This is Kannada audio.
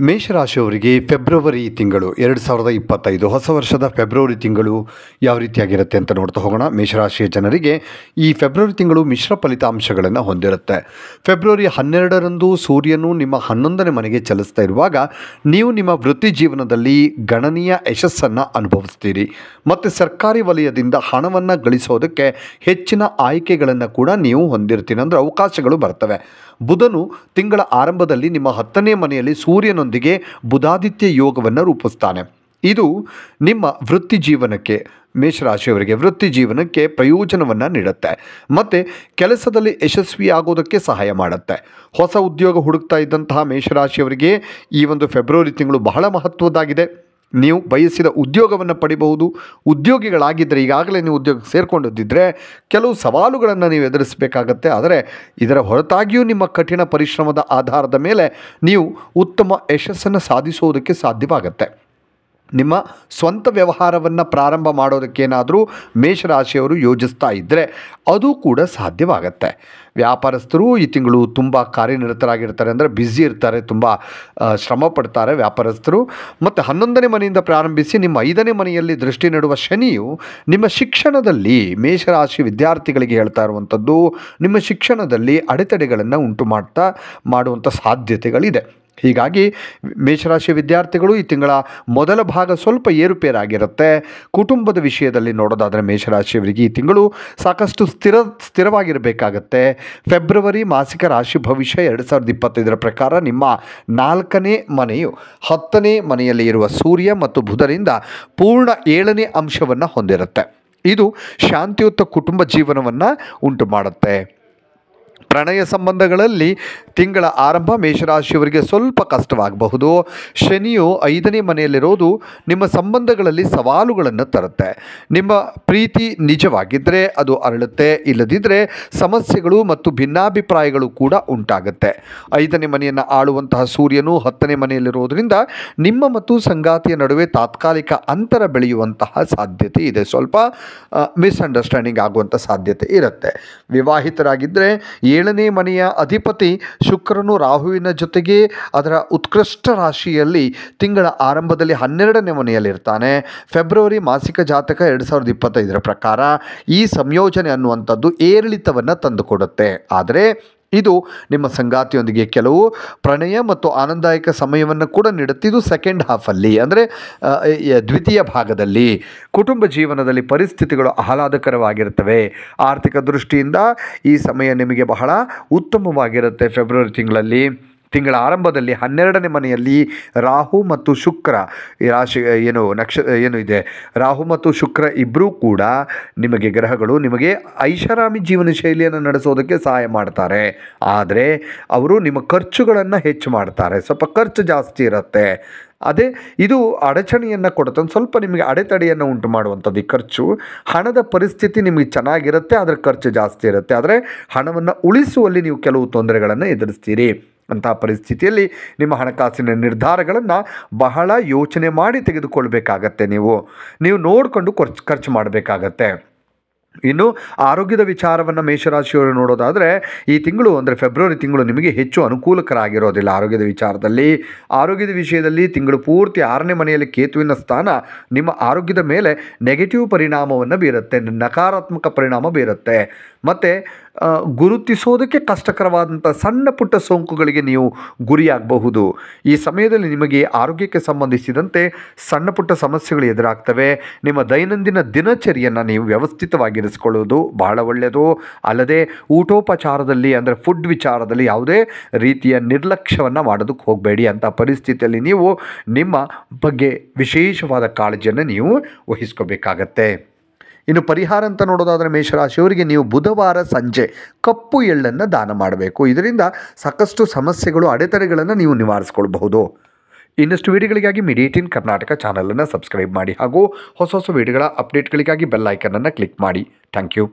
ಮೇಷರಾಶಿಯವರಿಗೆ ಫೆಬ್ರವರಿ ತಿಂಗಳು 2025 ಹೊಸ ವರ್ಷದ ಫೆಬ್ರವರಿ ತಿಂಗಳು ಯಾವ ರೀತಿಯಾಗಿರುತ್ತೆ ಅಂತ ನೋಡ್ತಾ ಹೋಗೋಣ. ಮೇಷರಾಶಿಯ ಜನರಿಗೆ ಈ ಫೆಬ್ರವರಿ ತಿಂಗಳು ಮಿಶ್ರ ಫಲಿತಾಂಶಗಳನ್ನು ಹೊಂದಿರುತ್ತೆ. ಫೆಬ್ರವರಿ 12ರಂದು ಸೂರ್ಯನು ನಿಮ್ಮ 11ನೇ ಮನೆಗೆ ಚಲಿಸ್ತಾ ಇರುವಾಗ ನೀವು ನಿಮ್ಮ ವೃತ್ತಿ ಜೀವನದಲ್ಲಿ ಗಣನೀಯ ಯಶಸ್ಸನ್ನು ಅನುಭವಿಸ್ತೀರಿ ಮತ್ತು ಸರ್ಕಾರಿ ವಲಯದಿಂದ ಹಣವನ್ನು ಗಳಿಸೋದಕ್ಕೆ ಹೆಚ್ಚಿನ ಆಯ್ಕೆಗಳನ್ನು ಕೂಡ ನೀವು ಹೊಂದಿರ್ತೀರಿ, ಅಂದರೆ ಅವಕಾಶಗಳು ಬರ್ತವೆ. ಬುಧನು ತಿಂಗಳ ಆರಂಭದಲ್ಲಿ ನಿಮ್ಮ 10ನೇ ಮನೆಯಲ್ಲಿ ಸೂರ್ಯನೊಂದಿಗೆ ಬುಧಾದಿತ್ಯ ಯೋಗವನ್ನು ರೂಪಿಸ್ತಾನೆ. ಇದು ನಿಮ್ಮ ವೃತ್ತಿ ಜೀವನಕ್ಕೆ, ಮೇಷರಾಶಿಯವರಿಗೆ ವೃತ್ತಿ ಜೀವನಕ್ಕೆ ಪ್ರಯೋಜನವನ್ನು ನೀಡುತ್ತೆ ಮತ್ತು ಕೆಲಸದಲ್ಲಿ ಯಶಸ್ವಿಯಾಗೋದಕ್ಕೆ ಸಹಾಯ ಮಾಡುತ್ತೆ. ಹೊಸ ಉದ್ಯೋಗ ಹುಡುಕ್ತಾ ಇದ್ದಂತಹ ಮೇಷರಾಶಿಯವರಿಗೆ ಈ ಒಂದು ಫೆಬ್ರವರಿ ತಿಂಗಳು ಬಹಳ ಮಹತ್ವದ್ದಾಗಿದೆ. ನೀವು ಬಯಸಿದ ಉದ್ಯೋಗವನ್ನು ಪಡಿಬಹುದು. ಉದ್ಯೋಗಿಗಳಾಗಿದ್ದರೆ, ಈಗಾಗಲೇ ನೀವು ಉದ್ಯೋಗಕ್ಕೆ ಸೇರಿಕೊಂಡಿದ್ದರೆ ಕೆಲವು ಸವಾಲುಗಳನ್ನು ನೀವು ಎದುರಿಸಬೇಕಾಗತ್ತೆ. ಆದರೆ ಇದರ ಹೊರತಾಗಿಯೂ ನಿಮ್ಮ ಕಠಿಣ ಪರಿಶ್ರಮದ ಆಧಾರದ ಮೇಲೆ ನೀವು ಉತ್ತಮ ಯಶಸ್ಸನ್ನು ಸಾಧಿಸುವುದಕ್ಕೆ ಸಾಧ್ಯವಾಗುತ್ತೆ. ನಿಮ್ಮ ಸ್ವಂತ ವ್ಯವಹಾರವನ್ನು ಪ್ರಾರಂಭ ಮಾಡೋದಕ್ಕೇನಾದರೂ ಮೇಷರಾಶಿಯವರು ಯೋಜಿಸ್ತಾ ಇದ್ದರೆ ಅದು ಕೂಡ ಸಾಧ್ಯವಾಗತ್ತೆ. ವ್ಯಾಪಾರಸ್ಥರು ಈ ತಿಂಗಳು ತುಂಬ ಕಾರ್ಯನಿರತರಾಗಿರ್ತಾರೆ, ಅಂದರೆ ಬ್ಯುಸಿ ಇರ್ತಾರೆ, ತುಂಬ ಶ್ರಮ ಪಡ್ತಾರೆ ವ್ಯಾಪಾರಸ್ಥರು. ಮತ್ತು 11ನೇ ಮನೆಯಿಂದ ಪ್ರಾರಂಭಿಸಿ ನಿಮ್ಮ 5ನೇ ಮನೆಯಲ್ಲಿ ದೃಷ್ಟಿ ನೆಡುವ ಶನಿಯು ನಿಮ್ಮ ಶಿಕ್ಷಣದಲ್ಲಿ, ಮೇಷರಾಶಿ ವಿದ್ಯಾರ್ಥಿಗಳಿಗೆ ಹೇಳ್ತಾ ಇರುವಂಥದ್ದು, ನಿಮ್ಮ ಶಿಕ್ಷಣದಲ್ಲಿ ಅಡೆತಡೆಗಳನ್ನು ಮಾಡುವಂಥ ಸಾಧ್ಯತೆಗಳಿದೆ. ಹೀಗಾಗಿ ಮೇಷರಾಶಿ ವಿದ್ಯಾರ್ಥಿಗಳು ಈ ತಿಂಗಳ ಮೊದಲ ಭಾಗ ಸ್ವಲ್ಪ ಏರುಪೇರಾಗಿರುತ್ತೆ. ಕುಟುಂಬದ ವಿಷಯದಲ್ಲಿ ನೋಡೋದಾದರೆ ಮೇಷರಾಶಿಯವರಿಗೆ ಈ ತಿಂಗಳು ಸಾಕಷ್ಟು ಸ್ಥಿರವಾಗಿರಬೇಕಾಗತ್ತೆ. ಫೆಬ್ರವರಿ ಮಾಸಿಕ ರಾಶಿ ಭವಿಷ್ಯ 2025 ಪ್ರಕಾರ ನಿಮ್ಮ 4ನೇ ಮನೆಯು 10ನೇ ಮನೆಯಲ್ಲಿ ಇರುವ ಸೂರ್ಯ ಮತ್ತು ಬುಧರಿಂದ ಪೂರ್ಣ 7ನೇ ಅಂಶವನ್ನು ಹೊಂದಿರುತ್ತೆ. ಇದು ಶಾಂತಿಯುತ ಕುಟುಂಬ ಜೀವನವನ್ನು ಉಂಟು ಮಾಡುತ್ತೆ. ಪ್ರಣಯ ಸಂಬಂಧಗಳಲ್ಲಿ ತಿಂಗಳ ಆರಂಭ ಮೇಷರಾಶಿಯವರಿಗೆ ಸ್ವಲ್ಪ ಕಷ್ಟವಾಗಬಹುದು. ಶನಿಯು 5ನೇ ಮನೆಯಲ್ಲಿರೋದು ನಿಮ್ಮ ಸಂಬಂಧಗಳಲ್ಲಿ ಸವಾಲುಗಳನ್ನು ತರುತ್ತೆ. ನಿಮ್ಮ ಪ್ರೀತಿ ನಿಜವಾಗಿದ್ದರೆ ಅದು ಅರಳುತ್ತೆ, ಇಲ್ಲದಿದ್ದರೆ ಸಮಸ್ಯೆಗಳು ಮತ್ತು ಭಿನ್ನಾಭಿಪ್ರಾಯಗಳು ಕೂಡ ಉಂಟಾಗುತ್ತೆ. 5ನೇ ಮನೆಯನ್ನು ಆಳುವಂತಹ ಸೂರ್ಯನು 10ನೇ ಮನೆಯಲ್ಲಿರೋದರಿಂದ ನಿಮ್ಮ ಮತ್ತು ಸಂಗಾತಿಯ ನಡುವೆ ತಾತ್ಕಾಲಿಕ ಅಂತರ ಬೆಳೆಯುವಂತಹ ಸಾಧ್ಯತೆ ಇದೆ. ಸ್ವಲ್ಪ ಮಿಸ್ಅಂಡರ್ಸ್ಟ್ಯಾಂಡಿಂಗ್ ಆಗುವಂಥ ಸಾಧ್ಯತೆ ಇರುತ್ತೆ. ವಿವಾಹಿತರಾಗಿದ್ದರೆ 7ನೇ ಮನೆಯ ಅಧಿಪತಿ ಶುಕ್ರನು ರಾಹುವಿನ ಜೊತೆಗೆ ಅದರ ಉತ್ಕೃಷ್ಟ ರಾಶಿಯಲ್ಲಿ ತಿಂಗಳ ಆರಂಭದಲ್ಲಿ 12ನೇ ಮನೆಯಲ್ಲಿರ್ತಾನೆ. ಫೆಬ್ರವರಿ ಮಾಸಿಕ ಜಾತಕ 2025 ಪ್ರಕಾರ ಈ ಸಂಯೋಜನೆ ಅನ್ನುವಂಥದ್ದು ಏರಿಳಿತವನ್ನು ತಂದುಕೊಡುತ್ತೆ. ಆದರೆ ಇದು ನಿಮ್ಮ ಸಂಗಾತಿಯೊಂದಿಗೆ ಕೆಲವು ಪ್ರಣಯ ಮತ್ತು ಆನಂದದಾಯಕ ಸಮಯವನ್ನು ಕೂಡ ನೀಡುತ್ತೆ. ಇದು ಸೆಕೆಂಡ್ ಹಾಫಲ್ಲಿ, ಅಂದರೆ ದ್ವಿತೀಯ ಭಾಗದಲ್ಲಿ ಕುಟುಂಬ ಜೀವನದಲ್ಲಿ ಪರಿಸ್ಥಿತಿಗಳು ಆಹ್ಲಾದಕರವಾಗಿರ್ತವೆ. ಆರ್ಥಿಕ ದೃಷ್ಟಿಯಿಂದ ಈ ಸಮಯ ನಿಮಗೆ ಬಹಳ ಉತ್ತಮವಾಗಿರುತ್ತೆ. ಫೆಬ್ರವರಿ ತಿಂಗಳ ಆರಂಭದಲ್ಲಿ 12ನೇ ಮನೆಯಲ್ಲಿ ರಾಹು ಮತ್ತು ಶುಕ್ರ ರಾಶಿ ಇದೆ, ರಾಹು ಮತ್ತು ಶುಕ್ರ ಇಬ್ಬರೂ ಕೂಡ ನಿಮಗೆ ಗ್ರಹಗಳು ನಿಮಗೆ ಐಷಾರಾಮಿ ಜೀವನ ಶೈಲಿಯನ್ನು ನಡೆಸೋದಕ್ಕೆ ಸಹಾಯ ಮಾಡ್ತಾರೆ. ಆದರೆ ಅವರು ನಿಮ್ಮ ಖರ್ಚುಗಳನ್ನು ಹೆಚ್ಚು ಮಾಡ್ತಾರೆ. ಸ್ವಲ್ಪ ಖರ್ಚು ಜಾಸ್ತಿ ಇರುತ್ತೆ. ಇದು ಅಡಚಣೆಯನ್ನು ಕೊಡುತ್ತೆ, ಸ್ವಲ್ಪ ನಿಮಗೆ ಅಡೆತಡೆಯನ್ನು ಉಂಟು ಮಾಡುವಂಥದ್ದು. ಈ ಖರ್ಚು, ಹಣದ ಪರಿಸ್ಥಿತಿ ನಿಮಗೆ ಚೆನ್ನಾಗಿರುತ್ತೆ, ಆದರೆ ಖರ್ಚು ಜಾಸ್ತಿ ಇರುತ್ತೆ. ಆದರೆ ಹಣವನ್ನು ಉಳಿಸುವಲ್ಲಿ ನೀವು ಕೆಲವು ತೊಂದರೆಗಳನ್ನು ಎದುರಿಸ್ತೀರಿ. ಅಂತಹ ಪರಿಸ್ಥಿತಿಯಲ್ಲಿ ನಿಮ್ಮ ಹಣಕಾಸಿನ ನಿರ್ಧಾರಗಳನ್ನು ಬಹಳ ಯೋಚನೆ ಮಾಡಿ ತೆಗೆದುಕೊಳ್ಬೇಕಾಗತ್ತೆ. ನೀವು ನೋಡಿಕೊಂಡು ಖರ್ಚು ಮಾಡಬೇಕಾಗತ್ತೆ. ಇನ್ನು ಆರೋಗ್ಯದ ವಿಚಾರವನ್ನು ಮೇಷರಾಶಿಯವರು ನೋಡೋದಾದರೆ ಈ ತಿಂಗಳು, ಅಂದರೆ ಫೆಬ್ರವರಿ ತಿಂಗಳು ನಿಮಗೆ ಹೆಚ್ಚು ಅನುಕೂಲಕರಾಗಿರೋದಿಲ್ಲ. ಆರೋಗ್ಯದ ವಿಷಯದಲ್ಲಿ ತಿಂಗಳು ಪೂರ್ತಿ 6ನೇ ಮನೆಯಲ್ಲಿ ಕೇತುವಿನ ಸ್ಥಾನ ನಿಮ್ಮ ಆರೋಗ್ಯದ ಮೇಲೆ ನೆಗೆಟಿವ್ ಪರಿಣಾಮವನ್ನು ಬೀರುತ್ತೆ, ನಕಾರಾತ್ಮಕ ಪರಿಣಾಮ ಬೀರುತ್ತೆ. ಮತ್ತು ಗುರುತಿಸೋದಕ್ಕೆ ಕಷ್ಟಕರವಾದಂಥ ಸಣ್ಣ ಪುಟ್ಟ ಸೋಂಕುಗಳಿಗೆ ನೀವು ಗುರಿಯಾಗಬಹುದು. ಈ ಸಮಯದಲ್ಲಿ ನಿಮಗೆ ಆರೋಗ್ಯಕ್ಕೆ ಸಂಬಂಧಿಸಿದಂತೆ ಸಣ್ಣ ಪುಟ್ಟ ಸಮಸ್ಯೆಗಳು ಎದುರಾಗ್ತವೆ. ನಿಮ್ಮ ದೈನಂದಿನ ದಿನಚರಿಯನ್ನು ನೀವು ವ್ಯವಸ್ಥಿತವಾಗಿರಿಸಿಕೊಳ್ಳುವುದು ಬಹಳ ಒಳ್ಳೆಯದು. ಅಲ್ಲದೆ ಊಟೋಪಚಾರದಲ್ಲಿ, ಅಂದರೆ ಫುಡ್ ವಿಚಾರದಲ್ಲಿ ಯಾವುದೇ ರೀತಿಯ ನಿರ್ಲಕ್ಷ್ಯವನ್ನು ಮಾಡೋದಕ್ಕೆ ಹೋಗಬೇಡಿ. ಅಂಥ ಪರಿಸ್ಥಿತಿಯಲ್ಲಿ ನೀವು ನಿಮ್ಮ ಬಗ್ಗೆ ವಿಶೇಷವಾದ ಕಾಳಜಿಯನ್ನು ನೀವು ವಹಿಸ್ಕೋಬೇಕಾಗತ್ತೆ. ಇನ್ನು ಪರಿಹಾರ ಅಂತ ನೋಡೋದಾದರೆ ಮೇಷರಾಶಿಯವರಿಗೆ ನೀವು ಬುಧವಾರ ಸಂಜೆ ಕಪ್ಪು ಎಳ್ಳನ್ನು ದಾನ ಮಾಡಬೇಕು. ಇದರಿಂದ ಸಾಕಷ್ಟು ಸಮಸ್ಯೆಗಳು, ಅಡೆತಡೆಗಳನ್ನು ನೀವು ನಿವಾರಿಸ್ಕೊಳ್ಬಹುದು. ಇನ್ನಷ್ಟು ವಿಡಿಯೋಗಳಿಗಾಗಿ ಮೀಡಿಯಾ18 ಕರ್ನಾಟಕ ಚಾನಲನ್ನು ಸಬ್ಸ್ಕ್ರೈಬ್ ಮಾಡಿ ಹಾಗೂ ಹೊಸ ವಿಡಿಯೋಗಳ ಅಪ್ಡೇಟ್ಗಳಿಗಾಗಿ ಬೆಲ್ ಐಕನನ್ನು ಕ್ಲಿಕ್ ಮಾಡಿ. Thank you.